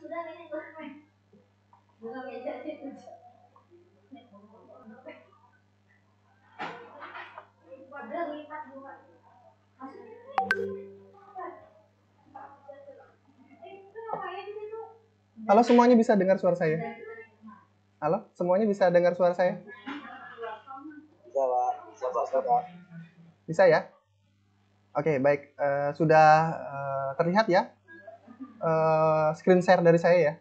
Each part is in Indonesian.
Halo, semuanya bisa dengar suara saya? Halo, semuanya bisa dengar suara saya? Bisa, Pak. Bisa, Pak. Bisa ya? Oke, baik. Sudah terlihat ya screen share dari saya ya?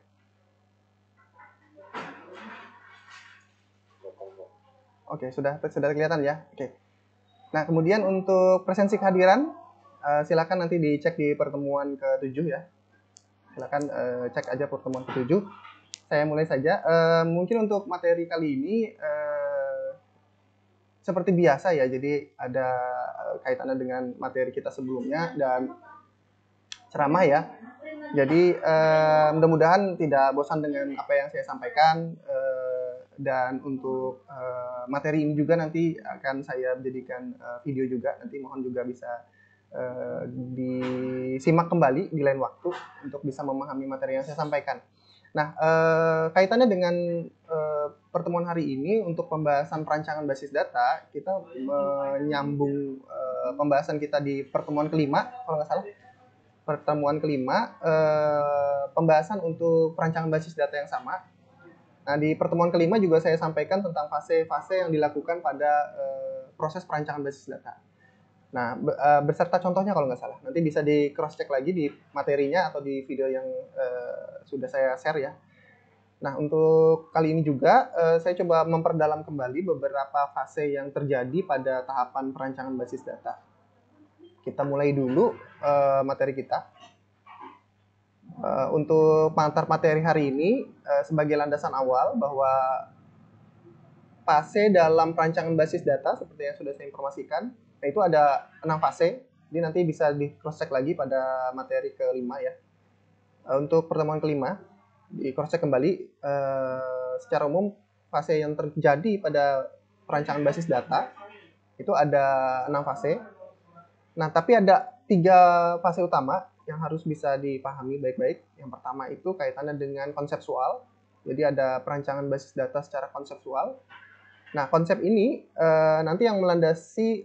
Oke, sudah kelihatan ya? Oke. Nah, kemudian untuk presensi kehadiran, silakan nanti dicek di pertemuan ke-7 ya. Silakan cek aja pertemuan ke-7. Saya mulai saja. Mungkin untuk materi kali ini seperti biasa ya, jadi ada kaitannya dengan materi kita sebelumnya dan ceramah ya. Jadi mudah-mudahan tidak bosan dengan apa yang saya sampaikan, dan untuk materi ini juga nanti akan saya jadikan video juga, nanti mohon juga bisa disimak kembali di lain waktu untuk bisa memahami materi yang saya sampaikan. Nah, kaitannya dengan pertemuan hari ini untuk pembahasan perancangan basis data, kita menyambung pembahasan kita di pertemuan kelima, kalau nggak salah. Pertemuan kelima, pembahasan untuk perancangan basis data yang sama. Nah, di pertemuan kelima juga saya sampaikan tentang fase-fase yang dilakukan pada proses perancangan basis data. Nah, beserta contohnya kalau nggak salah. Nanti bisa di cross check lagi di materinya atau di video yang sudah saya share ya. Nah, untuk kali ini juga saya coba memperdalam kembali beberapa fase yang terjadi pada tahapan perancangan basis data. Kita mulai dulu materi kita. Untuk materi hari ini sebagai landasan awal bahwa fase dalam perancangan basis data seperti yang sudah saya informasikan, itu ada 6 fase. Jadi nanti bisa di cross check lagi pada materi kelima ya. Untuk pertemuan kelima di cross check kembali, secara umum fase yang terjadi pada perancangan basis data itu ada 6 fase. Nah, tapi ada 3 fase utama yang harus bisa dipahami baik-baik. Yang pertama itu kaitannya dengan konseptual. Jadi ada perancangan basis data secara konseptual. Nah, konsep ini nanti yang melandasi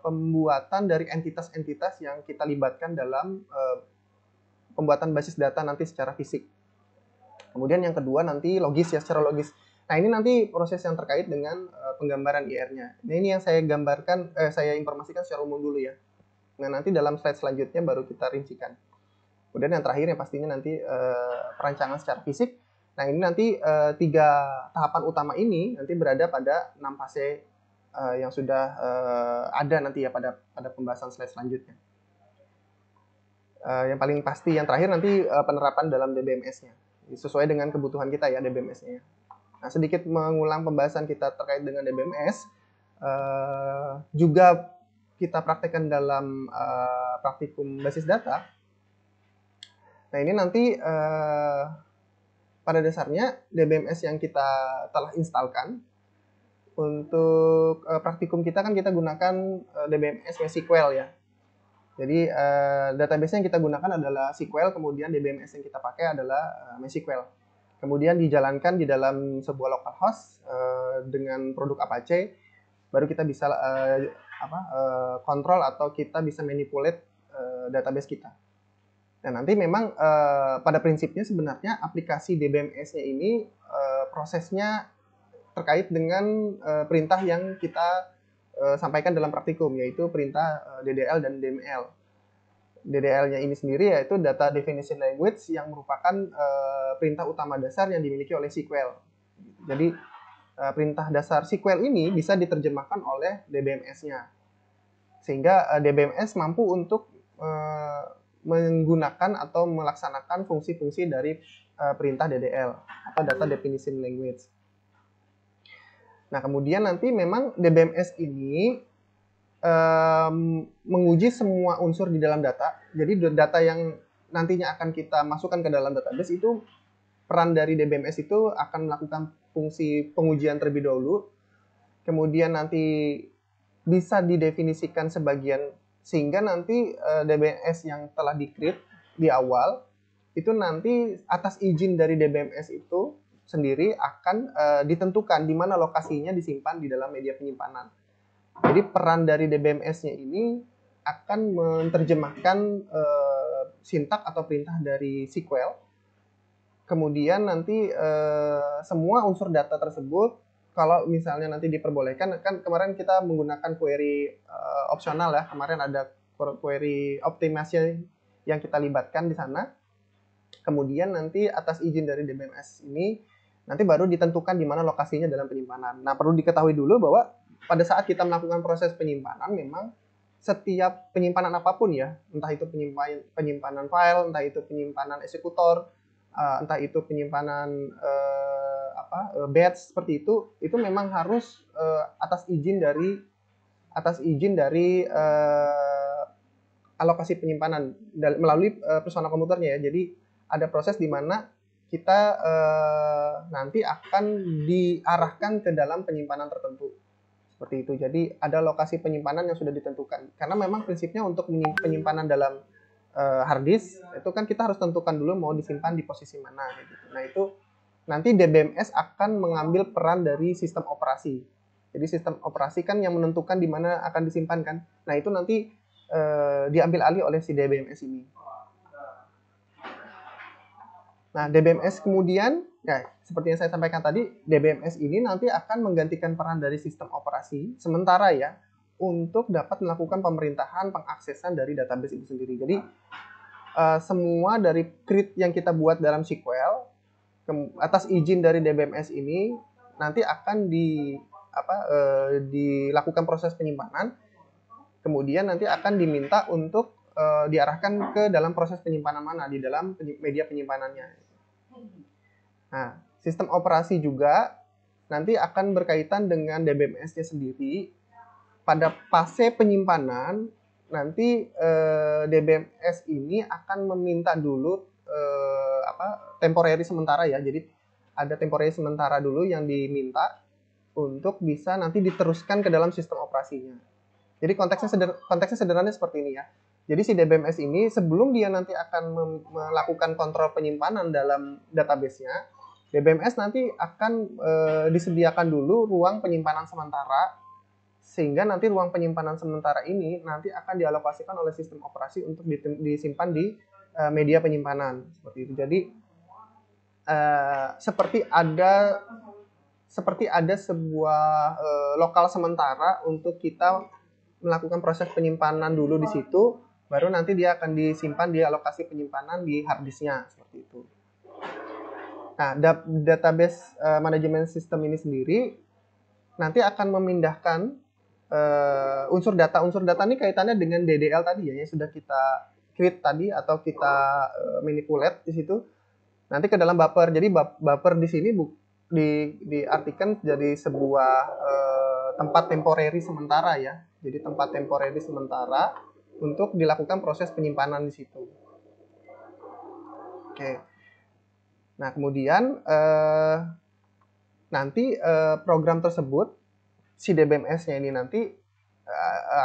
pembuatan dari entitas-entitas yang kita libatkan dalam pembuatan basis data nanti secara fisik. Kemudian yang kedua nanti logis ya, secara logis. Nah, ini nanti proses yang terkait dengan penggambaran IR-nya. Nah, ini yang saya gambarkan, saya informasikan secara umum dulu ya. Nah, nanti dalam slide selanjutnya baru kita rincikan. Kemudian yang terakhir yang pastinya nanti perancangan secara fisik. Nah, ini nanti 3 tahapan utama ini nanti berada pada 6 fase yang sudah ada nanti ya pada pembahasan slide selanjutnya. Yang paling pasti yang terakhir nanti penerapan dalam DBMS-nya. Sesuai dengan kebutuhan kita ya DBMS-nya. Nah, sedikit mengulang pembahasan kita terkait dengan DBMS, juga kita praktekkan dalam praktikum basis data. Nah, ini nanti pada dasarnya DBMS yang kita telah instalkan untuk praktikum kita kan kita gunakan DBMS MySQL ya. Jadi database yang kita gunakan adalah SQL, kemudian DBMS yang kita pakai adalah MySQL. Kemudian dijalankan di dalam sebuah localhost dengan produk Apache, baru kita bisa kontrol atau kita bisa manipulate database kita. Nah, nanti memang pada prinsipnya sebenarnya aplikasi DBMS-nya ini prosesnya terkait dengan perintah yang kita sampaikan dalam praktikum, yaitu perintah DDL dan DML. DDL-nya ini sendiri yaitu Data Definition Language yang merupakan perintah utama dasar yang dimiliki oleh SQL. Jadi perintah dasar SQL ini bisa diterjemahkan oleh DBMS-nya. Sehingga DBMS mampu untuk menggunakan atau melaksanakan fungsi-fungsi dari perintah DDL atau Data Definition Language. Nah, kemudian nanti memang DBMS ini menguji semua unsur di dalam data. Jadi data yang nantinya akan kita masukkan ke dalam database itu, peran dari DBMS itu akan melakukan fungsi pengujian terlebih dahulu. Kemudian nanti bisa didefinisikan sebagian, sehingga nanti DBMS yang telah di-create di awal itu nanti atas izin dari DBMS itu sendiri akan ditentukan di mana lokasinya disimpan di dalam media penyimpanan. Jadi peran dari DBMS-nya ini akan menerjemahkan sintak atau perintah dari SQL. Kemudian nanti semua unsur data tersebut, kalau misalnya nanti diperbolehkan, kan kemarin kita menggunakan query opsional ya, kemarin ada query optimasi yang kita libatkan di sana. Kemudian nanti atas izin dari DBMS ini nanti baru ditentukan di mana lokasinya dalam penyimpanan. Nah, perlu diketahui dulu bahwa pada saat kita melakukan proses penyimpanan, memang setiap penyimpanan apapun ya, entah itu penyimpanan file, entah itu penyimpanan eksekutor, entah itu penyimpanan batch seperti itu memang harus atas izin dari alokasi penyimpanan melalui personal komputernya ya. Jadi ada proses di mana kita nanti akan diarahkan ke dalam penyimpanan tertentu. Seperti itu. Jadi ada lokasi penyimpanan yang sudah ditentukan. Karena memang prinsipnya untuk penyimpanan dalam hard disk itu kan kita harus tentukan dulu mau disimpan di posisi mana gitu. Nah, itu nanti DBMS akan mengambil peran dari sistem operasi. Jadi sistem operasi kan yang menentukan di mana akan disimpan kan. Nah, itu nanti diambil alih oleh si DBMS ini. Nah, DBMS kemudian, ya, seperti yang saya sampaikan tadi, DBMS ini nanti akan menggantikan peran dari sistem operasi sementara ya, untuk dapat melakukan pemerintahan pengaksesan dari database itu sendiri. Jadi, semua dari CRID yang kita buat dalam SQL, atas izin dari DBMS ini, nanti akan dilakukan proses penyimpanan, kemudian nanti akan diminta untuk diarahkan ke dalam proses penyimpanan mana di dalam media penyimpanannya. Nah, sistem operasi juga nanti akan berkaitan dengan DBMS-nya sendiri. Pada fase penyimpanan nanti DBMS ini akan meminta dulu temporary sementara ya. Jadi ada temporary sementara dulu yang diminta untuk bisa nanti diteruskan ke dalam sistem operasinya. Jadi konteksnya sederhananya seperti ini ya. Jadi si DBMS ini sebelum dia nanti akan melakukan kontrol penyimpanan dalam database-nya, DBMS nanti akan disediakan dulu ruang penyimpanan sementara, sehingga nanti ruang penyimpanan sementara ini nanti akan dialokasikan oleh sistem operasi untuk disimpan di media penyimpanan seperti itu. Jadi seperti ada sebuah lokal sementara untuk kita melakukan proses penyimpanan dulu di situ, baru nanti dia akan disimpan di alokasi penyimpanan di hard disk-nya seperti itu. Nah, database manajemen sistem ini sendiri nanti akan memindahkan unsur data ini kaitannya dengan DDL tadi ya, yang sudah kita create tadi atau kita manipulate di situ nanti ke dalam buffer. Jadi buffer di sini diartikan jadi sebuah tempat temporary sementara ya. Jadi tempat temporary sementara untuk dilakukan proses penyimpanan di situ. Oke. Nah, kemudian nanti program tersebut si DBMS-nya ini nanti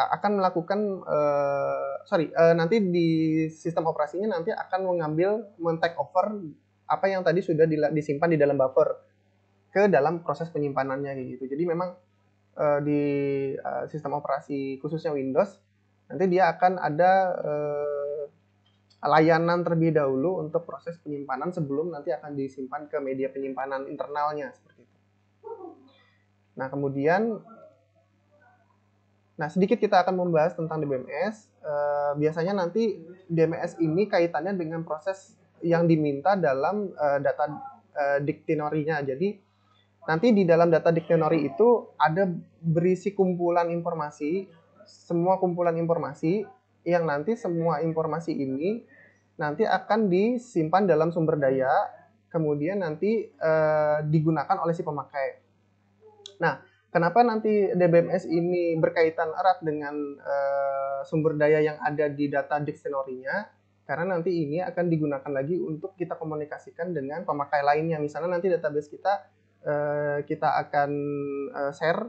akan melakukan nanti di sistem operasinya nanti akan men-take over apa yang tadi sudah disimpan di dalam buffer ke dalam proses penyimpanannya gitu. Jadi memang di sistem operasi khususnya Windows nanti dia akan ada layanan terlebih dahulu untuk proses penyimpanan sebelum nanti akan disimpan ke media penyimpanan internalnya seperti itu. Nah, kemudian sedikit kita akan membahas tentang DBMS. Biasanya nanti DBMS ini kaitannya dengan proses yang diminta dalam data dictionary-nya. Jadi nanti di dalam data dictionary itu ada berisi kumpulan informasi, semua kumpulan informasi yang nanti semua informasi ini nanti akan disimpan dalam sumber daya, kemudian nanti digunakan oleh si pemakai. Nah, kenapa nanti DBMS ini berkaitan erat dengan sumber daya yang ada di data dictionary-nya? Karena nanti ini akan digunakan lagi untuk kita komunikasikan dengan pemakai lainnya. Misalnya nanti database kita akan share,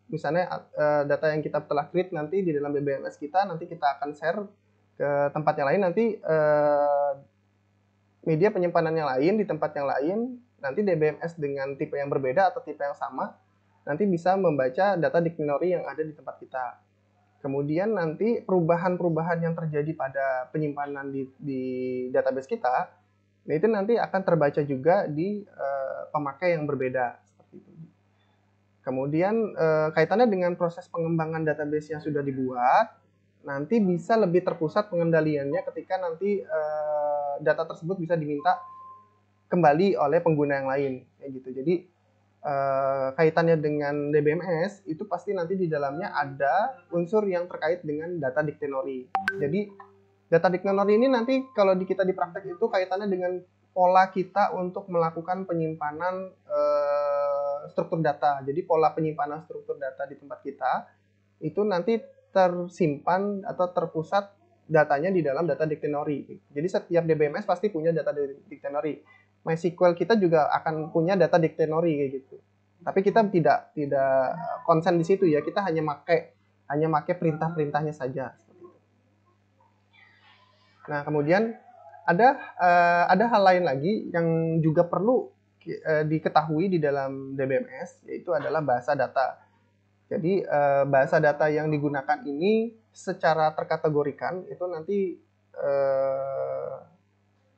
misalnya data yang kita telah create nanti di dalam DBMS kita, nanti kita akan share ke tempat yang lain, nanti media penyimpanan yang lain di tempat yang lain, nanti DBMS dengan tipe yang berbeda atau tipe yang sama nanti bisa membaca data dictionary yang ada di tempat kita. Kemudian nanti perubahan-perubahan yang terjadi pada penyimpanan di database kita, nah itu nanti akan terbaca juga di pemakai yang berbeda. Seperti itu. Kemudian kaitannya dengan proses pengembangan database yang sudah dibuat, nanti bisa lebih terpusat pengendaliannya ketika nanti data tersebut bisa diminta kembali oleh pengguna yang lain, kayak gitu. Jadi kaitannya dengan DBMS itu pasti nanti di dalamnya ada unsur yang terkait dengan data dictionary. Jadi data dictionary ini nanti kalau kita di praktek itu kaitannya dengan pola kita untuk melakukan penyimpanan struktur data. Jadi pola penyimpanan struktur data di tempat kita itu nanti tersimpan atau terpusat datanya di dalam data dictionary. Jadi setiap DBMS pasti punya data dictionary. MySQL kita juga akan punya data dictionary kayak gitu. Tapi kita tidak konsen di situ ya. Kita hanya pakai perintah-perintahnya saja. Nah, kemudian ada hal lain lagi yang juga perlu diketahui di dalam DBMS, yaitu adalah bahasa data. Jadi bahasa data yang digunakan ini secara terkategorikan itu nanti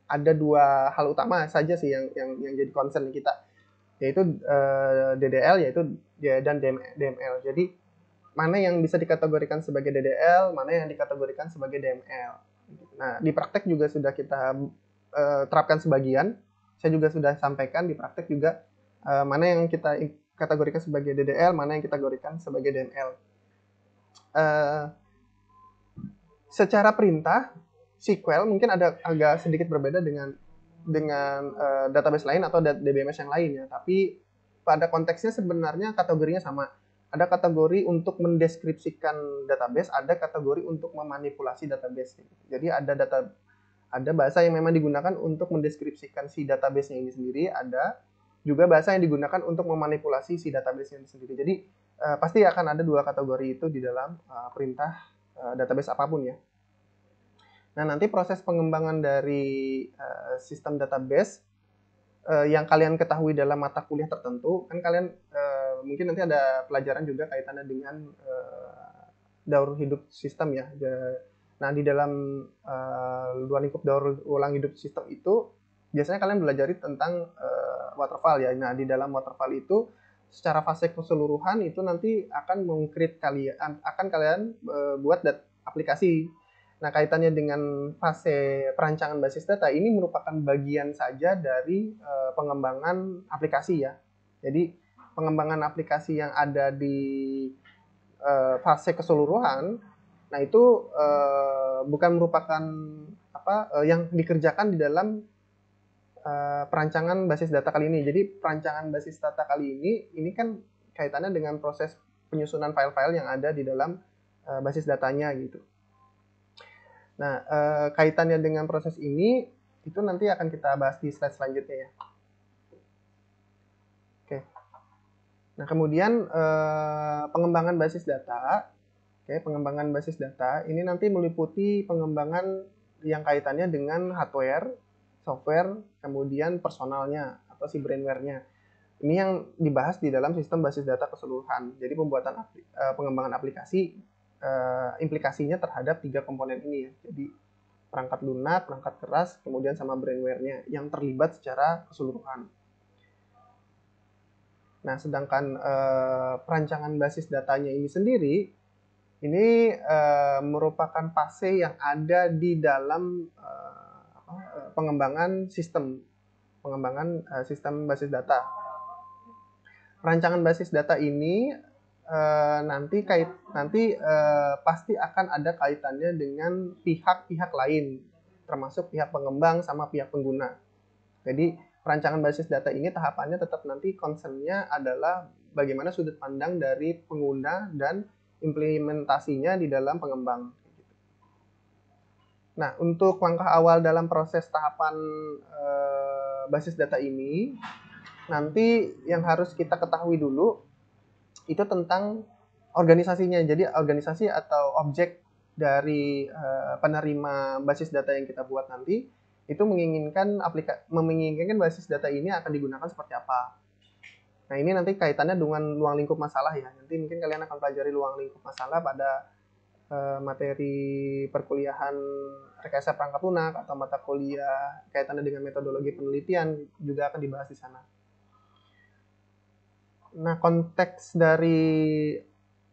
ada dua hal utama saja sih yang jadi concern kita, yaitu DDL dan DML. Jadi mana yang bisa dikategorikan sebagai DDL, mana yang dikategorikan sebagai DML. Nah, di praktek juga sudah kita terapkan sebagian. Saya juga sudah sampaikan di praktek juga mana yang kita kategorikan sebagai DDL, mana yang kita kategorikan sebagai DML. Secara perintah, SQL mungkin agak sedikit berbeda dengan database lain atau DBMS yang lain ya. Tapi pada konteksnya sebenarnya kategorinya sama. Ada kategori untuk mendeskripsikan database, ada kategori untuk memanipulasi database. Jadi ada bahasa yang memang digunakan untuk mendeskripsikan si database-nya ini sendiri, ada juga bahasa yang digunakan untuk memanipulasi si database-nya ini sendiri. Jadi pasti akan ada dua kategori itu di dalam perintah database apapun ya. Nah, nanti proses pengembangan dari sistem database yang kalian ketahui dalam mata kuliah tertentu, kan kalian mungkin nanti ada pelajaran juga kaitannya dengan daur hidup sistem ya. Nah, di dalam luar lingkup daur ulang hidup sistem itu biasanya kalian belajar tentang waterfall ya. Nah, di dalam waterfall itu secara fase keseluruhan itu nanti akan kalian buat aplikasi. Nah, kaitannya dengan fase perancangan basis data ini merupakan bagian saja dari pengembangan aplikasi ya. Jadi pengembangan aplikasi yang ada di fase keseluruhan, nah itu bukan merupakan yang dikerjakan di dalam perancangan basis data kali ini. Jadi perancangan basis data kali ini kan kaitannya dengan proses penyusunan file-file yang ada di dalam basis datanya gitu. Nah, kaitannya dengan proses ini itu nanti akan kita bahas di slide selanjutnya ya. Oke. Nah, kemudian pengembangan basis data. Oke, pengembangan basis data ini nanti meliputi pengembangan yang kaitannya dengan hardware, software, kemudian personalnya atau si brainware-nya. Ini yang dibahas di dalam sistem basis data keseluruhan. Jadi pembuatan pengembangan aplikasi implikasinya terhadap 3 komponen ini ya. Jadi perangkat lunak, perangkat keras, kemudian sama brainware-nya yang terlibat secara keseluruhan. Nah, sedangkan perancangan basis datanya ini sendiri ini merupakan fase yang ada di dalam pengembangan sistem basis data. Perancangan basis data ini nanti pasti akan ada kaitannya dengan pihak-pihak lain, termasuk pihak pengembang sama pihak pengguna. Jadi perancangan basis data ini tahapannya tetap nanti concern-nya adalah bagaimana sudut pandang dari pengguna dan implementasinya di dalam pengembang. Nah, untuk langkah awal dalam proses tahapan basis data ini, nanti yang harus kita ketahui dulu itu tentang organisasinya. Jadi organisasi atau objek dari penerima basis data yang kita buat nanti itu menginginkan basis data ini akan digunakan seperti apa. Nah, ini nanti kaitannya dengan ruang lingkup masalah ya. Nanti mungkin kalian akan pelajari ruang lingkup masalah pada materi perkuliahan rekayasa perangkat lunak atau mata kuliah kaitannya dengan metodologi penelitian juga akan dibahas di sana. Nah, konteks dari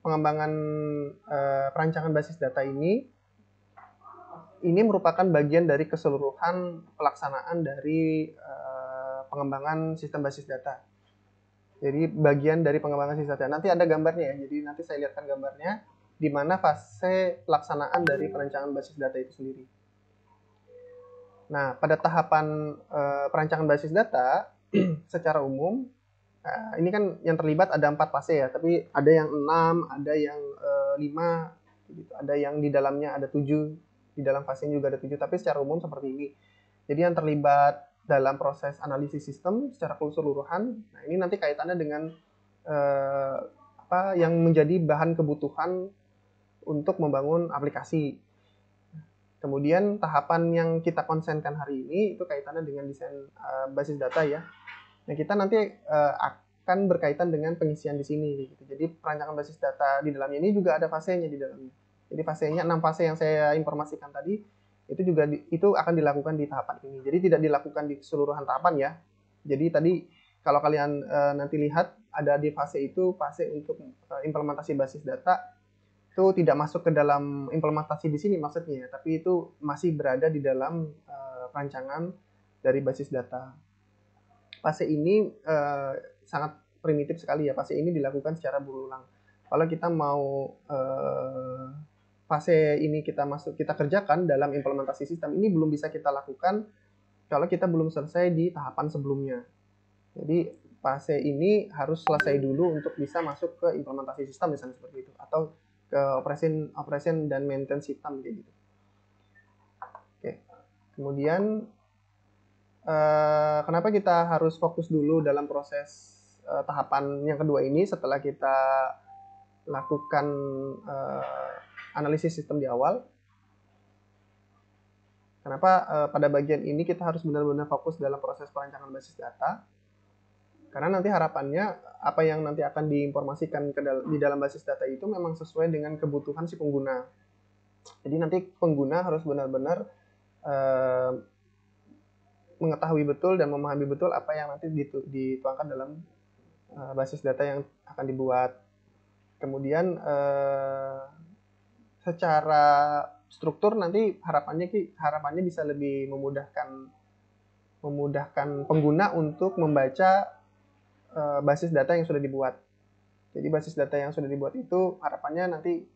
pengembangan perancangan basis data ini merupakan bagian dari keseluruhan pelaksanaan dari pengembangan sistem basis data. Jadi bagian dari pengembangan sistem data. Nanti ada gambarnya ya. Jadi nanti saya lihatkan gambarnya di mana fase pelaksanaan dari perancangan basis data itu sendiri. Nah, pada tahapan perancangan basis data secara umum, ini kan yang terlibat ada 4 fase ya, tapi ada yang 6, ada yang 5, gitu. Ada yang di dalamnya ada 7, di dalam fase ini juga ada 7, tapi secara umum seperti ini. Jadi yang terlibat dalam proses analisis sistem secara keseluruhan, nah ini nanti kaitannya dengan apa yang menjadi bahan kebutuhan untuk membangun aplikasi. Kemudian tahapan yang kita konsenkan hari ini itu kaitannya dengan desain basis data ya. Nah, kita nanti akan berkaitan dengan pengisian di sini gitu. Jadi perancangan basis data di dalamnya ini juga ada fasenya di dalamnya. Jadi fasenya 6 fase yang saya informasikan tadi itu juga itu akan dilakukan di tahapan ini. Jadi tidak dilakukan di keseluruhan tahapan ya. Jadi tadi kalau kalian nanti lihat ada di fase itu fase untuk implementasi basis data itu tidak masuk ke dalam implementasi di sini maksudnya, tapi itu masih berada di dalam rancangan dari basis data. Fase ini sangat primitif sekali ya. Fase ini dilakukan secara berulang. Kalau kita mau fase ini kita kerjakan dalam implementasi sistem, ini belum bisa kita lakukan kalau kita belum selesai di tahapan sebelumnya. Jadi fase ini harus selesai dulu untuk bisa masuk ke implementasi sistem misalnya seperti itu, atau ke operation dan maintenance sistem kayak gitu. Oke. Kemudian kenapa kita harus fokus dulu dalam proses tahapan yang kedua ini setelah kita lakukan analisis sistem di awal? Kenapa pada bagian ini kita harus benar-benar fokus dalam proses perancangan basis data? Karena nanti harapannya apa yang nanti akan diinformasikan di dalam basis data itu memang sesuai dengan kebutuhan si pengguna. Jadi nanti pengguna harus benar-benar mengetahui betul dan memahami betul apa yang nanti dituangkan dalam basis data yang akan dibuat. Kemudian secara struktur nanti harapannya bisa lebih memudahkan pengguna untuk membaca basis data yang sudah dibuat. Jadi basis data yang sudah dibuat itu harapannya nanti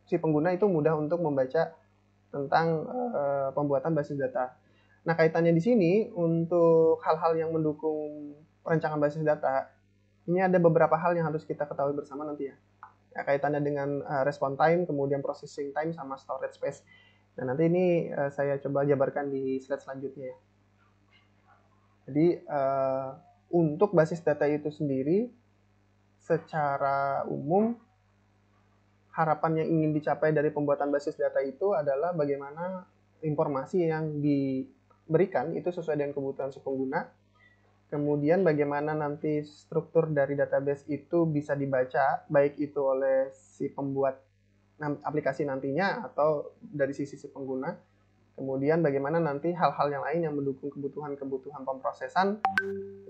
si pengguna itu mudah untuk membaca tentang pembuatan basis data. Nah, kaitannya di sini untuk hal-hal yang mendukung perancangan basis data, ini ada beberapa hal yang harus kita ketahui bersama nanti ya. Kaitannya dengan response time, kemudian processing time, sama storage space. Nah, nanti ini saya coba jabarkan di slide selanjutnya ya. Jadi untuk basis data itu sendiri secara umum harapan yang ingin dicapai dari pembuatan basis data itu adalah bagaimana informasi yang diberikan itu sesuai dengan kebutuhan si pengguna. Kemudian bagaimana nanti struktur dari database itu bisa dibaca baik itu oleh si pembuat aplikasi nantinya atau dari sisi si pengguna. Kemudian bagaimana nanti hal-hal yang lain yang mendukung kebutuhan pemrosesan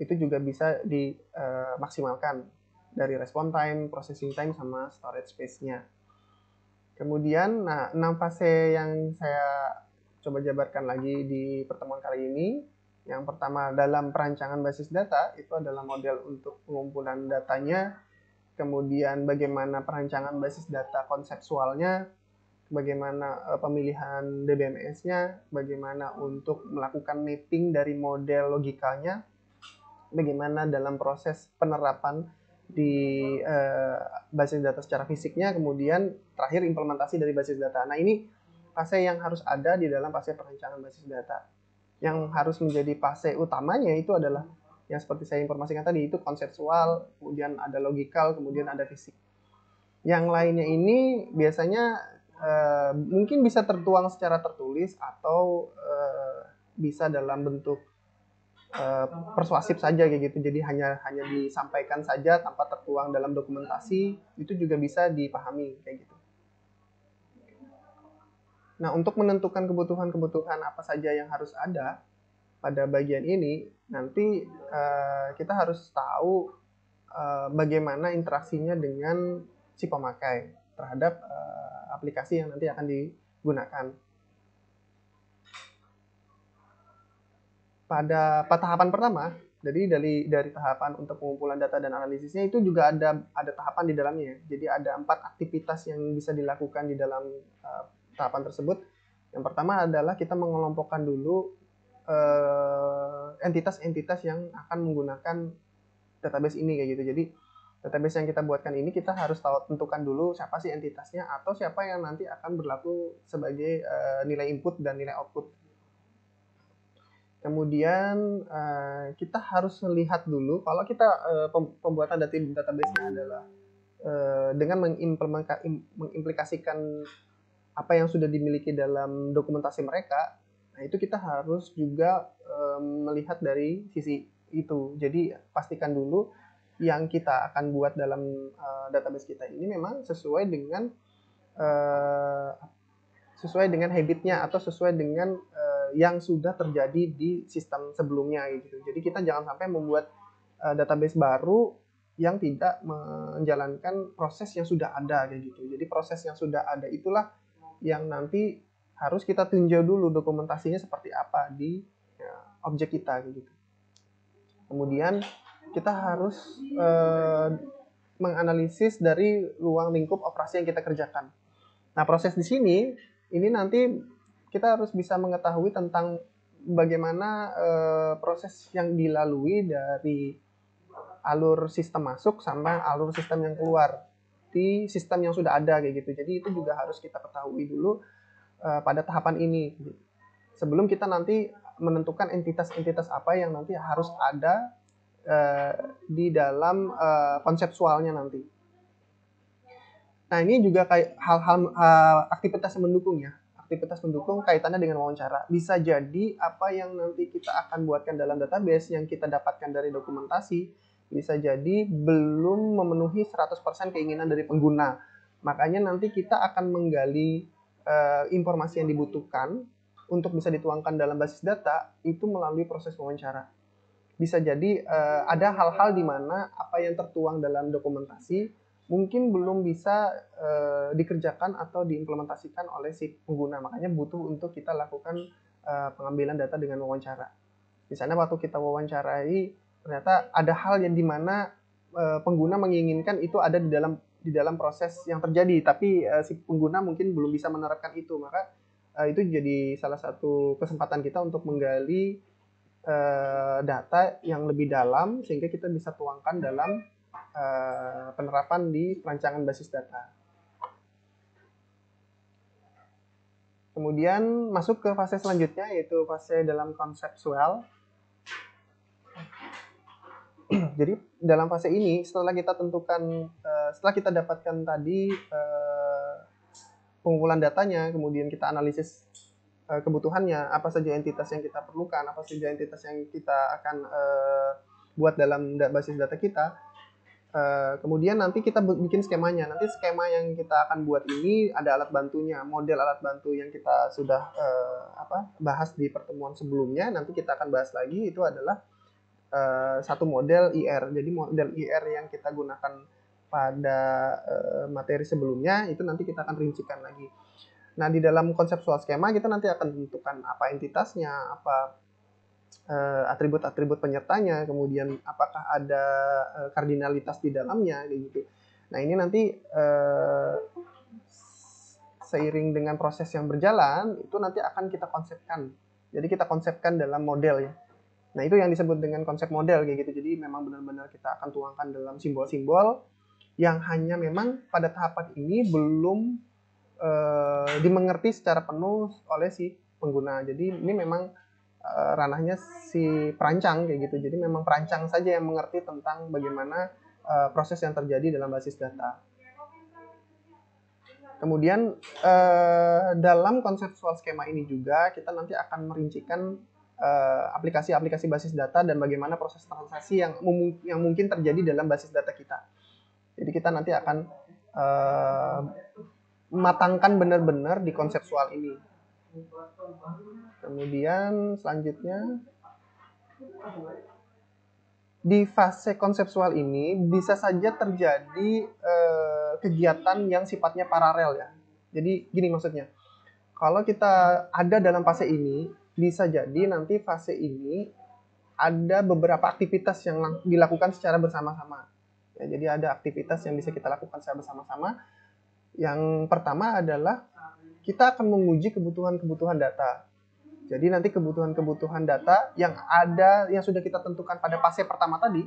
itu juga bisa dimaksimalkan dari response time, processing time, sama storage space-nya. Kemudian, 6 fase yang saya coba jabarkan lagi di pertemuan kali ini. Yang pertama dalam perancangan basis data itu adalah model untuk pengumpulan datanya, kemudian bagaimana perancangan basis data konseptualnya, bagaimana pemilihan DBMS-nya, bagaimana untuk melakukan mapping dari model logikanya, bagaimana dalam proses penerapan di basis data secara fisiknya, kemudian terakhir implementasi dari basis data. Nah, ini fase yang harus ada di dalam fase perencanaan basis data. Yang harus menjadi fase utamanya itu adalah yang seperti saya informasikan tadi, itu konseptual, kemudian ada logikal, kemudian ada fisik. Yang lainnya ini biasanya mungkin bisa tertuang secara tertulis atau bisa dalam bentuk persuasif saja kayak gitu. Jadi hanya disampaikan saja tanpa tertuang dalam dokumentasi, itu juga bisa dipahami kayak gitu. Nah, untuk menentukan kebutuhan-kebutuhan apa saja yang harus ada pada bagian ini, nanti kita harus tahu bagaimana interaksinya dengan si pemakai terhadap aplikasi yang nanti akan digunakan. Pada tahapan pertama, jadi dari tahapan untuk pengumpulan data dan analisisnya itu juga ada tahapan di dalamnya. Jadi ada 4 aktivitas yang bisa dilakukan di dalam tahapan tersebut. Yang pertama adalah kita mengelompokkan dulu entitas-entitas yang akan menggunakan database ini kayak gitu. Jadi database yang kita buatkan ini kita harus tentukan dulu siapa sih entitasnya atau siapa yang nanti akan berlaku sebagai nilai input dan nilai output. Kemudian kita harus melihat dulu kalau kita pembuatan database-nya adalah dengan mengimplikasikan apa yang sudah dimiliki dalam dokumentasi mereka. Nah, itu kita harus juga melihat dari sisi itu. Jadi pastikan dulu yang kita akan buat dalam database kita ini memang sesuai dengan habitnya atau sesuai dengan yang sudah terjadi di sistem sebelumnya gitu. Jadi kita jangan sampai membuat database baru yang tidak menjalankan proses yang sudah ada kayak gitu. Jadi proses yang sudah ada itulah yang nanti harus kita tinjau dulu dokumentasinya seperti apa di objek kita gitu. Kemudian kita harus menganalisis dari ruang lingkup operasi yang kita kerjakan. Nah, proses di sini ini nanti kita harus bisa mengetahui tentang bagaimana proses yang dilalui dari alur sistem masuk sama alur sistem yang keluar di sistem yang sudah ada kayak gitu. Jadi itu juga harus kita ketahui dulu pada tahapan ini sebelum kita nanti menentukan entitas-entitas apa yang nanti harus ada di dalam konseptualnya nanti. Nah, ini juga kayak hal-hal aktivitas yang mendukung ya. Aktivitas mendukung kaitannya dengan wawancara. Bisa jadi apa yang nanti kita akan buatkan dalam database yang kita dapatkan dari dokumentasi bisa jadi belum memenuhi 100% keinginan dari pengguna. Makanya nanti kita akan menggali informasi yang dibutuhkan untuk bisa dituangkan dalam basis data itu melalui proses wawancara. Bisa jadi ada hal-hal di mana apa yang tertuang dalam dokumentasi mungkin belum bisa dikerjakan atau diimplementasikan oleh si pengguna. Makanya butuh untuk kita lakukan pengambilan data dengan wawancara. Misalnya waktu kita wawancarai, ternyata ada hal yang dimana pengguna menginginkan itu ada di dalam proses yang terjadi, tapi si pengguna mungkin belum bisa menerapkan itu. Maka itu jadi salah satu kesempatan kita untuk menggali data yang lebih dalam sehingga kita bisa tuangkan dalam penerapan di perancangan basis data. Kemudian masuk ke fase selanjutnya yaitu fase dalam konseptual. Jadi dalam fase ini setelah kita tentukan, setelah kita dapatkan tadi pengumpulan datanya, kemudian kita analisis kebutuhannya, apa saja entitas yang kita perlukan, apa saja entitas yang kita akan buat dalam basis data kita. Kemudian nanti kita bikin skemanya. Nanti skema yang kita akan buat ini ada alat bantunya, model alat bantu yang kita sudah bahas di pertemuan sebelumnya. Nanti kita akan bahas lagi itu adalah satu model IR. Jadi model IR yang kita gunakan pada materi sebelumnya itu nanti kita akan rincikan lagi. Nah, di dalam konseptual skema kita nanti akan tentukan apa entitasnya, apa atribut-atribut penyertanya, kemudian apakah ada kardinalitas di dalamnya, kayak gitu. Nah, ini nanti seiring dengan proses yang berjalan, itu nanti akan kita konsepkan. Jadi kita konsepkan dalam model ya. Nah, itu yang disebut dengan konsep model kayak gitu. Jadi memang benar-benar kita akan tuangkan dalam simbol-simbol yang hanya memang pada tahapan ini belum dimengerti secara penuh oleh si pengguna. Jadi ini memang ranahnya si perancang kayak gitu. Jadi memang perancang saja yang mengerti tentang bagaimana proses yang terjadi dalam basis data. Kemudian dalam konseptual skema ini juga kita nanti akan merincikan aplikasi-aplikasi basis data dan bagaimana proses transaksi yang mungkin terjadi dalam basis data kita. Jadi kita nanti akan mematangkan benar-benar di konseptual ini. Kemudian selanjutnya di fase konseptual ini bisa saja terjadi kegiatan yang sifatnya paralel ya. Jadi gini maksudnya, kalau kita ada dalam fase ini, bisa jadi nanti fase ini ada beberapa aktivitas yang dilakukan secara bersama-sama. Ya, jadi ada aktivitas yang bisa kita lakukan secara bersama-sama. Yang pertama adalah kita akan menguji kebutuhan-kebutuhan data. Jadi nanti kebutuhan-kebutuhan data yang ada, yang sudah kita tentukan pada fase pertama tadi,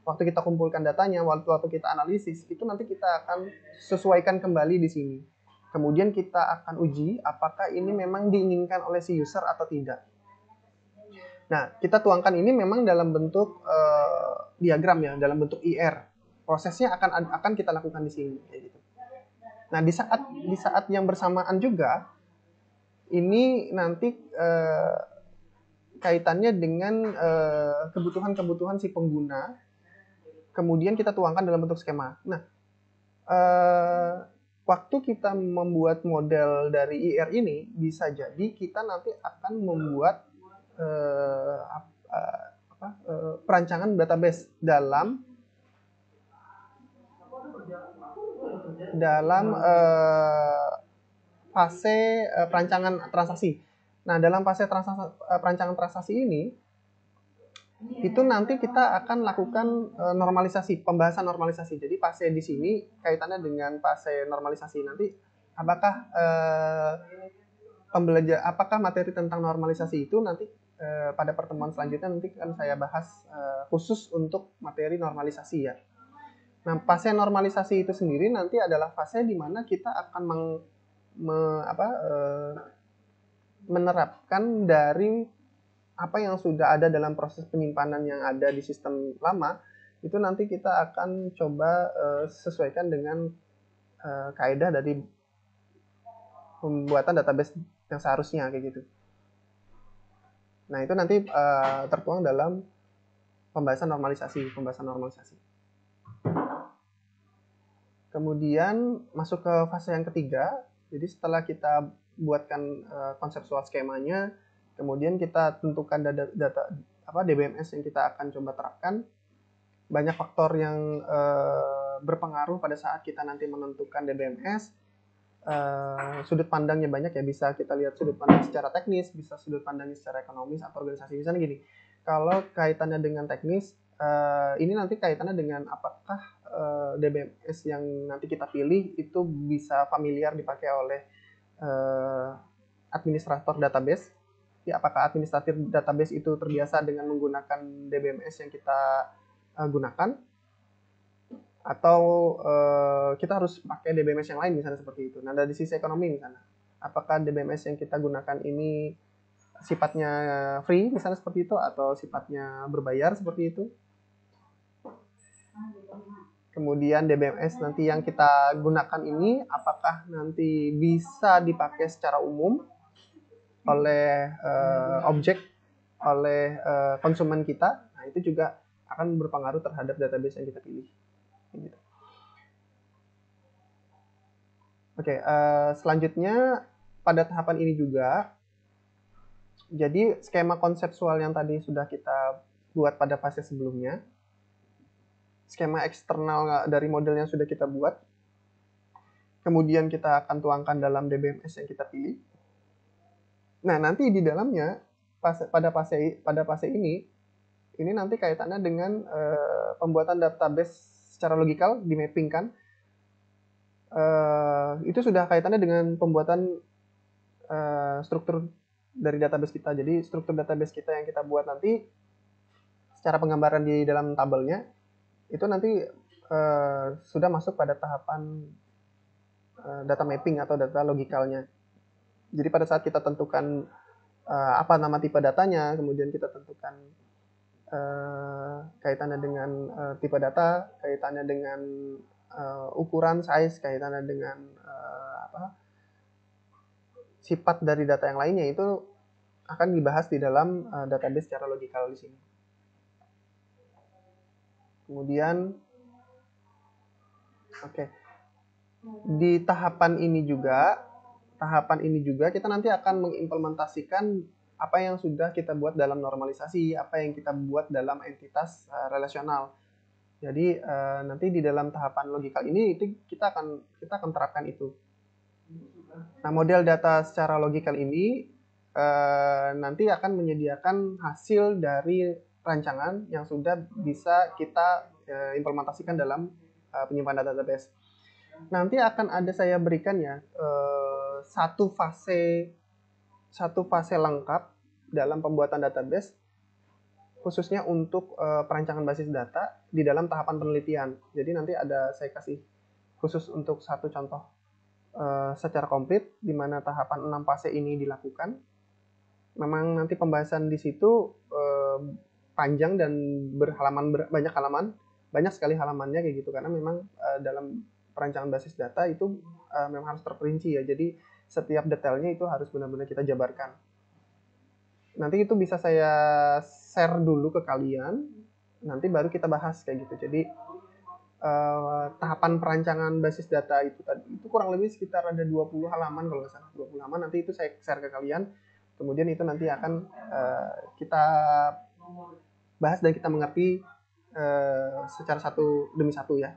waktu kita kumpulkan datanya, waktu kita analisis, itu nanti kita akan sesuaikan kembali di sini. Kemudian kita akan uji apakah ini memang diinginkan oleh si user atau tidak. Nah, kita tuangkan ini memang dalam bentuk diagram ya, dalam bentuk IR. Prosesnya akan kita lakukan di sini kayak gitu. Nah, di saat yang bersamaan juga ini nanti kaitannya dengan kebutuhan-kebutuhan si pengguna, kemudian kita tuangkan dalam bentuk skema. Nah, waktu kita membuat model dari IR ini, bisa jadi kita nanti akan membuat perancangan database dalam fase perancangan transaksi. Nah, dalam fase perancangan transaksi ini, itu nanti kita akan lakukan normalisasi, pembahasan normalisasi. Jadi fase di sini kaitannya dengan fase normalisasi. Nanti apakah apakah materi tentang normalisasi itu nanti pada pertemuan selanjutnya nanti akan saya bahas khusus untuk materi normalisasi ya. Nah, fase normalisasi itu sendiri nanti adalah fase di mana kita akan menerapkan dari apa yang sudah ada dalam proses penyimpanan yang ada di sistem lama, itu nanti kita akan coba sesuaikan dengan kaidah dari pembuatan database yang seharusnya kayak gitu. Nah, itu nanti tertuang dalam pembahasan normalisasi. Kemudian masuk ke fase yang ketiga. Jadi setelah kita buatkan konseptual skemanya, kemudian kita tentukan DBMS yang kita akan coba terapkan. Banyak faktor yang berpengaruh pada saat kita nanti menentukan DBMS. Sudut pandangnya banyak ya, bisa kita lihat sudut pandang secara teknis, bisa sudut pandangnya secara ekonomis atau organisasi. Misalnya gini, kalau kaitannya dengan teknis, ini nanti kaitannya dengan apakah DBMS yang nanti kita pilih itu bisa familiar dipakai oleh administrator database. Ya, apakah administrator database itu terbiasa dengan menggunakan DBMS yang kita gunakan, atau kita harus pakai DBMS yang lain misalnya seperti itu. Nah, dari sisi ekonomi misalnya, apakah DBMS yang kita gunakan ini sifatnya free misalnya seperti itu, atau sifatnya berbayar seperti itu. Kemudian DBMS nanti yang kita gunakan ini apakah nanti bisa dipakai secara umum oleh objek, oleh konsumen kita. Nah, itu juga akan berpengaruh terhadap database yang kita pilih. Gitu. Oke, selanjutnya pada tahapan ini juga, jadi skema konseptual yang tadi sudah kita buat pada fase sebelumnya, skema eksternal dari model yang sudah kita buat, kemudian kita akan tuangkan dalam DBMS yang kita pilih. Nah, nanti di dalamnya pada fase ini nanti kaitannya dengan pembuatan database secara logikal, dimappingkan. Itu sudah kaitannya dengan pembuatan struktur dari database kita. Jadi struktur database kita yang kita buat nanti secara penggambaran di dalam tabelnya itu nanti sudah masuk pada tahapan data mapping atau data logikalnya. Jadi pada saat kita tentukan apa nama tipe datanya, kemudian kita tentukan kaitannya dengan tipe data, kaitannya dengan ukuran, size, kaitannya dengan sifat dari data yang lainnya, itu akan dibahas di dalam database secara logikal di sini. Kemudian, oke, di tahapan ini juga kita nanti akan mengimplementasikan apa yang sudah kita buat dalam normalisasi, apa yang kita buat dalam entitas relasional. Jadi nanti di dalam tahapan logikal ini itu kita akan terapkan itu. Nah, model data secara logikal ini nanti akan menyediakan hasil dari rancangan yang sudah bisa kita implementasikan dalam penyimpanan database. Nanti akan ada saya berikan ya satu fase lengkap dalam pembuatan database khususnya untuk perancangan basis data di dalam tahapan penelitian. Jadi nanti ada saya kasih khusus untuk satu contoh secara komplit di mana tahapan 6 fase ini dilakukan. Memang nanti pembahasan di situ panjang dan banyak sekali halamannya kayak gitu karena memang dalam perancangan basis data itu memang harus terperinci ya. Jadi setiap detailnya itu harus benar-benar kita jabarkan. Nanti itu bisa saya share dulu ke kalian, nanti baru kita bahas kayak gitu. Jadi tahapan perancangan basis data itu kurang lebih sekitar ada 20 halaman kalau nggak salah. 20 halaman nanti itu saya share ke kalian. Kemudian itu nanti akan kita bahas dan kita mengerti secara satu demi satu ya.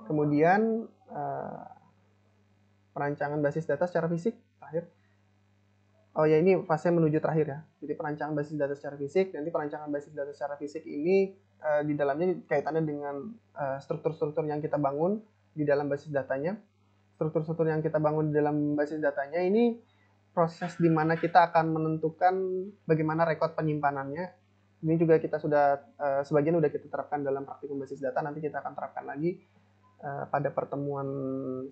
Kemudian perancangan basis data secara fisik terakhir. Oh ya, ini fase menuju terakhir ya. Jadi perancangan basis data secara fisik, nanti perancangan basis data secara fisik ini di dalamnya kaitannya dengan struktur-struktur yang kita bangun di dalam basis datanya. Struktur-struktur yang kita bangun di dalam basis datanya ini proses di mana kita akan menentukan bagaimana rekod penyimpanannya. Ini juga kita sudah sebagian sudah kita terapkan dalam praktikum basis data, nanti kita akan terapkan lagi pada pertemuan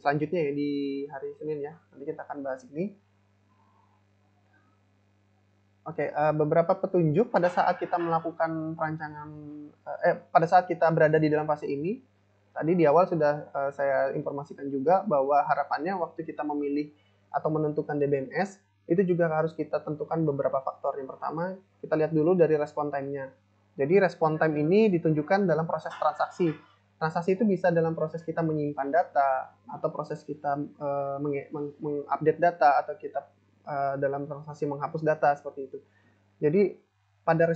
selanjutnya ya di hari Senin ya. Nanti kita akan bahas ini. Oke, beberapa petunjuk pada saat kita melakukan perancangan, pada saat kita berada di dalam fase ini. Tadi di awal sudah saya informasikan juga bahwa harapannya waktu kita memilih atau menentukan DBMS, itu juga harus kita tentukan beberapa faktor. Yang pertama, kita lihat dulu dari respon time-nya. Jadi respon time ini ditunjukkan dalam proses transaksi. Transaksi itu bisa dalam proses kita menyimpan data, atau proses kita mengupdate data, atau kita dalam transaksi menghapus data seperti itu. Jadi pada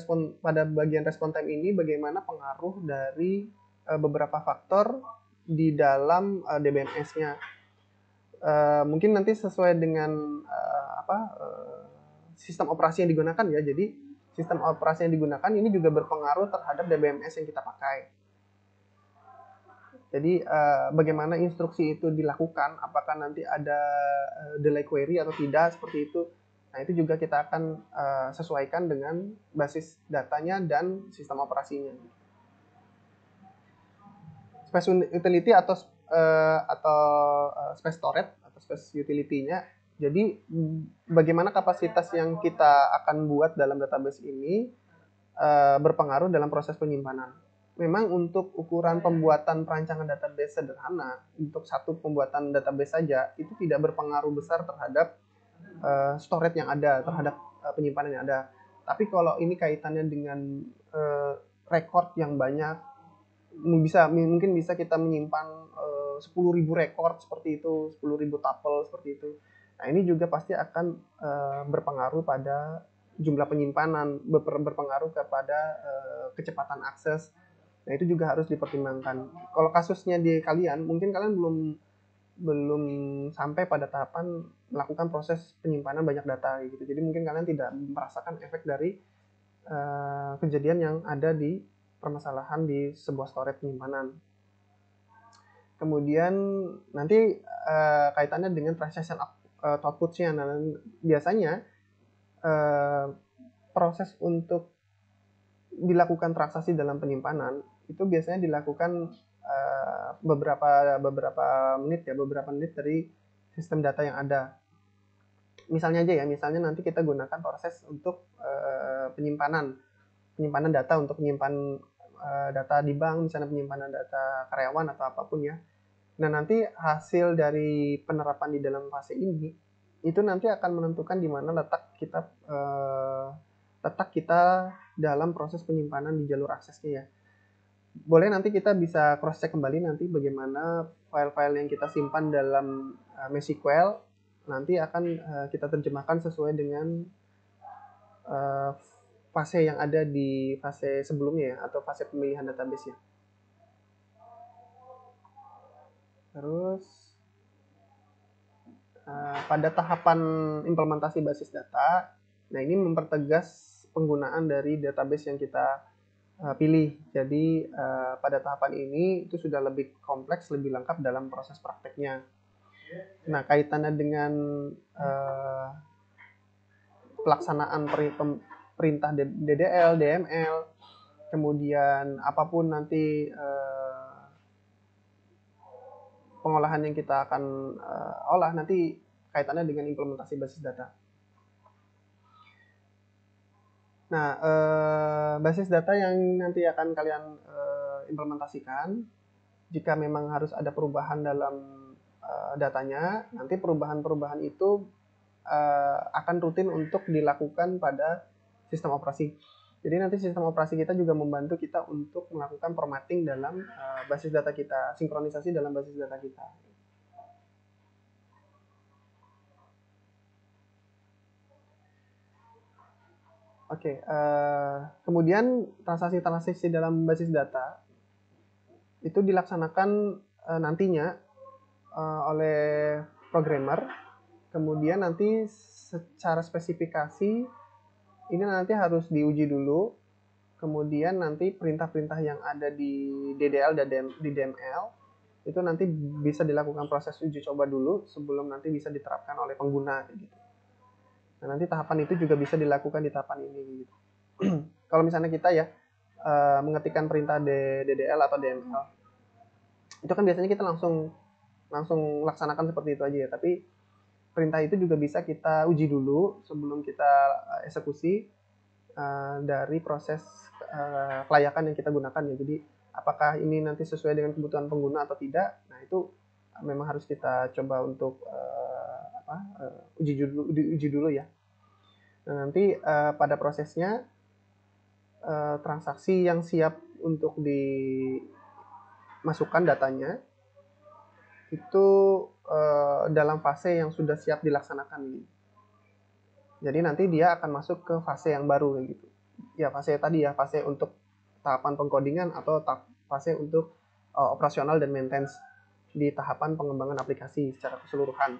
bagian respon time ini bagaimana pengaruh dari beberapa faktor di dalam DBMS-nya. Mungkin nanti sesuai dengan sistem operasi yang digunakan ya. Jadi sistem operasi yang digunakan ini juga berpengaruh terhadap DBMS yang kita pakai. Jadi bagaimana instruksi itu dilakukan, apakah nanti ada delay query atau tidak, seperti itu. Nah, itu juga kita akan sesuaikan dengan basis datanya dan sistem operasinya. Space utility atau space storage atau space utility-nya. Jadi bagaimana kapasitas yang kita akan buat dalam database ini berpengaruh dalam proses penyimpanan. Memang untuk ukuran pembuatan perancangan database sederhana, untuk satu pembuatan database saja, itu tidak berpengaruh besar terhadap storage yang ada, terhadap penyimpanan yang ada. Tapi kalau ini kaitannya dengan record yang banyak, mungkin bisa kita menyimpan 10.000 record seperti itu, 10.000 tuple seperti itu. Nah, ini juga pasti akan berpengaruh pada jumlah penyimpanan, berpengaruh kepada kecepatan akses. Nah, itu juga harus dipertimbangkan. Kalau kasusnya di kalian, mungkin kalian belum sampai pada tahapan melakukan proses penyimpanan banyak data gitu. Jadi mungkin kalian tidak merasakan efek dari kejadian yang ada di permasalahan di sebuah storage penyimpanan. Kemudian nanti kaitannya dengan transaction output-nya. Nah, biasanya proses untuk dilakukan transaksi dalam penyimpanan itu biasanya dilakukan beberapa menit dari sistem data yang ada. Misalnya aja ya, misalnya nanti kita gunakan proses untuk penyimpanan data untuk menyimpan data di bank, misalnya penyimpanan data karyawan atau apapun ya. Nah, nanti hasil dari penerapan di dalam fase ini itu nanti akan menentukan di mana letak kita dalam proses penyimpanan di jalur aksesnya ya. Boleh nanti kita bisa cross check kembali nanti bagaimana file-file yang kita simpan dalam MySQL nanti akan kita terjemahkan sesuai dengan fase yang ada di fase sebelumnya ya, atau fase pemilihan database ya. Terus pada tahapan implementasi basis data, nah ini mempertegas penggunaan dari database yang kita pilih. Jadi pada tahapan ini itu sudah lebih kompleks, lebih lengkap dalam proses prakteknya. Nah, kaitannya dengan pelaksanaan perintah DDL, DML, kemudian apapun nanti pengolahan yang kita akan olah nanti kaitannya dengan implementasi basis data. Nah, basis data yang nanti akan kalian implementasikan, jika memang harus ada perubahan dalam datanya, nanti perubahan-perubahan itu akan rutin untuk dilakukan pada sistem operasi. Jadi nanti sistem operasi kita juga membantu kita untuk melakukan formatting dalam basis data kita, sinkronisasi dalam basis data kita. Oke, kemudian transaksi-transaksi dalam basis data itu dilaksanakan nantinya oleh programmer. Kemudian nanti secara spesifikasi ini nanti harus diuji dulu. Kemudian nanti perintah-perintah yang ada di DDL dan di DML itu nanti bisa dilakukan proses uji coba dulu sebelum nanti bisa diterapkan oleh pengguna gitu. Nah, nanti tahapan itu juga bisa dilakukan di tahapan ini gitu. Kalau misalnya kita ya mengetikkan perintah DDL atau DML, itu kan biasanya kita langsung laksanakan seperti itu aja ya. Tapi perintah itu juga bisa kita uji dulu sebelum kita eksekusi dari proses kelayakan yang kita gunakan ya. Jadi apakah ini nanti sesuai dengan kebutuhan pengguna atau tidak? Nah itu memang harus kita coba untuk uji dulu ya. Nah, nanti pada prosesnya transaksi yang siap untuk dimasukkan datanya itu dalam fase yang sudah siap dilaksanakan. Jadi nanti dia akan masuk ke fase yang baru gitu. Ya fase tadi ya, fase untuk tahapan pengkodingan atau fase untuk operasional dan maintenance di tahapan pengembangan aplikasi secara keseluruhan.